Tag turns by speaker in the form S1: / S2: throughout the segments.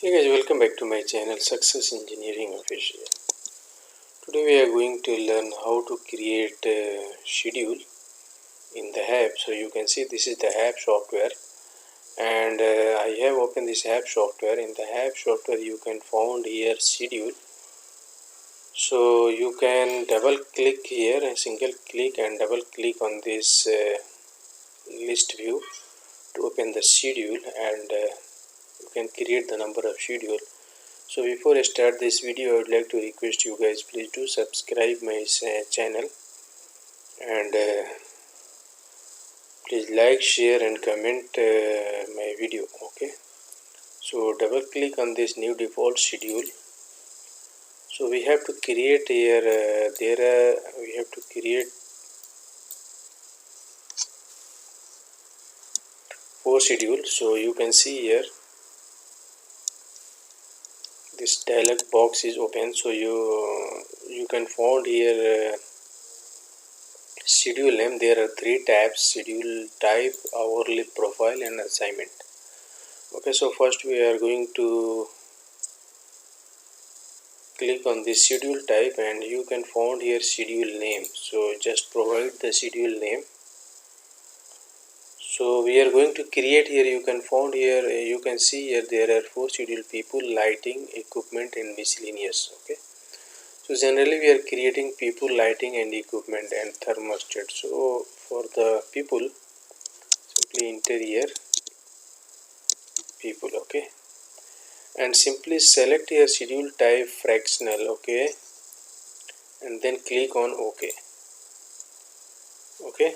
S1: Hey guys, welcome back to my channel Success Engineering Official. Today we are going to learn how to create a schedule in the app. So you can see this is the app software, and I have opened this app software. In the app software you can find here schedule. So you can double click here, a single click and double click on this list view to open the schedule, and you can create the number of schedule. So before I start this video, I would like to request you guys, please do subscribe my channel, and please like, share and comment my video. Okay, so double click on this new default schedule. So we have to create here we have to create 4 schedules. So you can see here this dialog box is open. So you can find here schedule name. There are 3 tabs: schedule type, hourly profile and assignment. Okay, so first we are going to click on this schedule type, and you can find here schedule name. So just provide the schedule name. So we are going to create here, you can find here, you can see here there are 4 schedule: people, lighting, equipment and miscellaneous. Okay, so generally we are creating people, lighting and equipment and thermostat. So for the people, simply enter here people. Okay, and simply select your schedule type fractional. Okay, and then click on OK. Okay,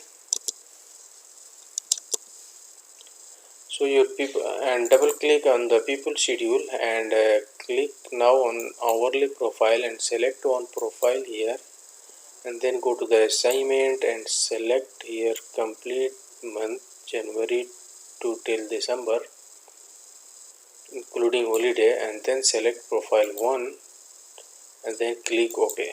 S1: so your people, and double click on the people schedule, and click now on hourly profile and select on profile here, and then go to the assignment and select here complete month January to till December including holiday, and then select profile 1 and then click OK.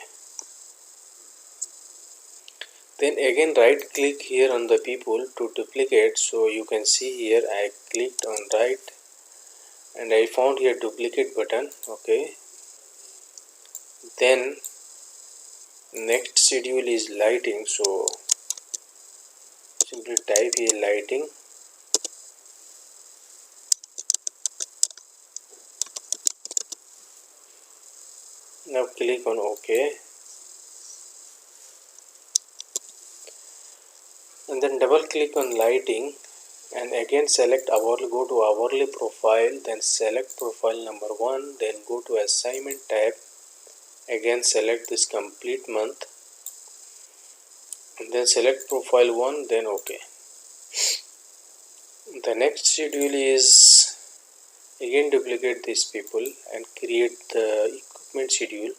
S1: Then again right click here on the people to duplicate. So you can see here I clicked on right and I found here duplicate button. Okay, then next schedule is lighting. So simply type here lighting. Now click on OK, and then double click on lighting, and again select hourly, go to hourly profile, then select profile number 1, then go to assignment tab, again select this complete month and then select profile 1, then OK. The next schedule is again duplicate these people and create the equipment schedule.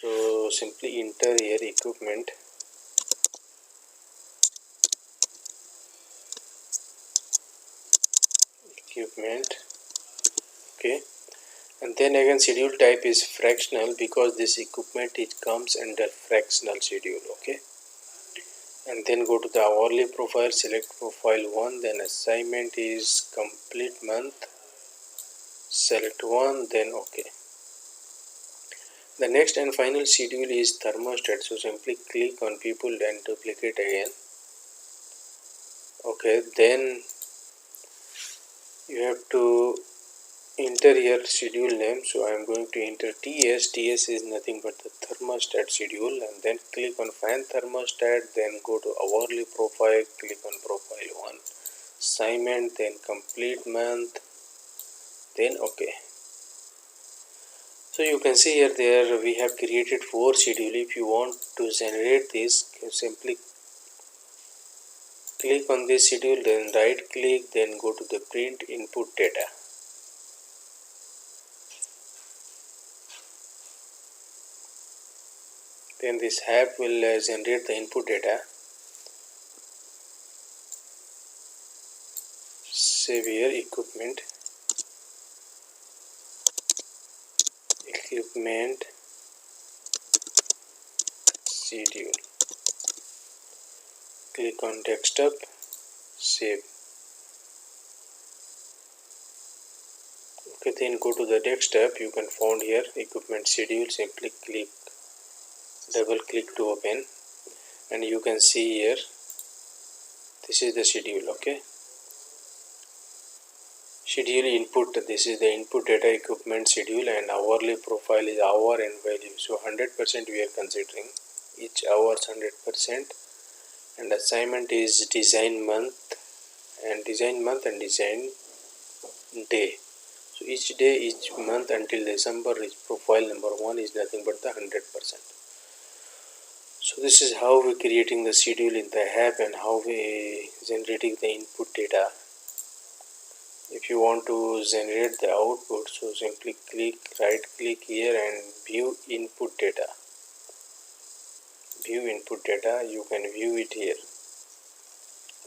S1: So simply enter here equipment, okay, and then again schedule type is fractional because this equipment it comes under fractional schedule. Okay, and then go to the hourly profile, select profile 1, then assignment is complete month, select 1, then OK. The next and final schedule is thermostat. So simply click on people and duplicate again. Okay, then you have to enter your schedule name. So I am going to enter TS. TS is nothing but the thermostat schedule, and then click on find thermostat, then go to hourly profile, click on profile 1, assignment, then complete month, then OK. So you can see here there we have created 4 schedule. If you want to generate this, you simply click on this schedule, then right click, then go to the print input data. Then this app will generate the input data. Save here equipment schedule. Click on desktop, save. Okay, then go to the desktop. You can find here equipment schedule. Simply double click to open, and you can see here this is the schedule. Okay, schedule input, this is the input data equipment schedule, and hourly profile is hour and value. So 100% we are considering, each hours 100%, and assignment is design month and design day. So each day, each month until December is profile number 1 is nothing but the 100%. So this is how we creating the schedule in the app and how we generating the input data. If you want to generate the output, so simply right click here and view input data. View input data, you can view it here.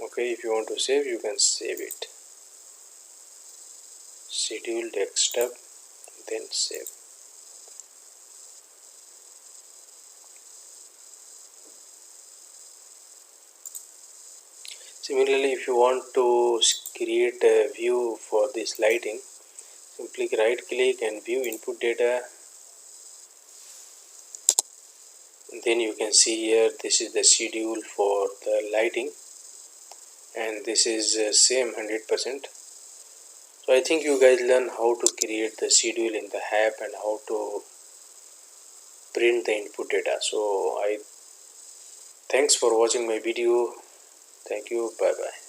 S1: Okay, if you want to save, you can save it. Schedule desktop, then save. Similarly, if you want to create a view for this lighting, simply right click and view input data. Then you can see here this is the schedule for the lighting, and this is same 100%. So I think you guys learn how to create the schedule in the app and how to print the input data. So I thanks for watching my video. Thank you. Bye bye.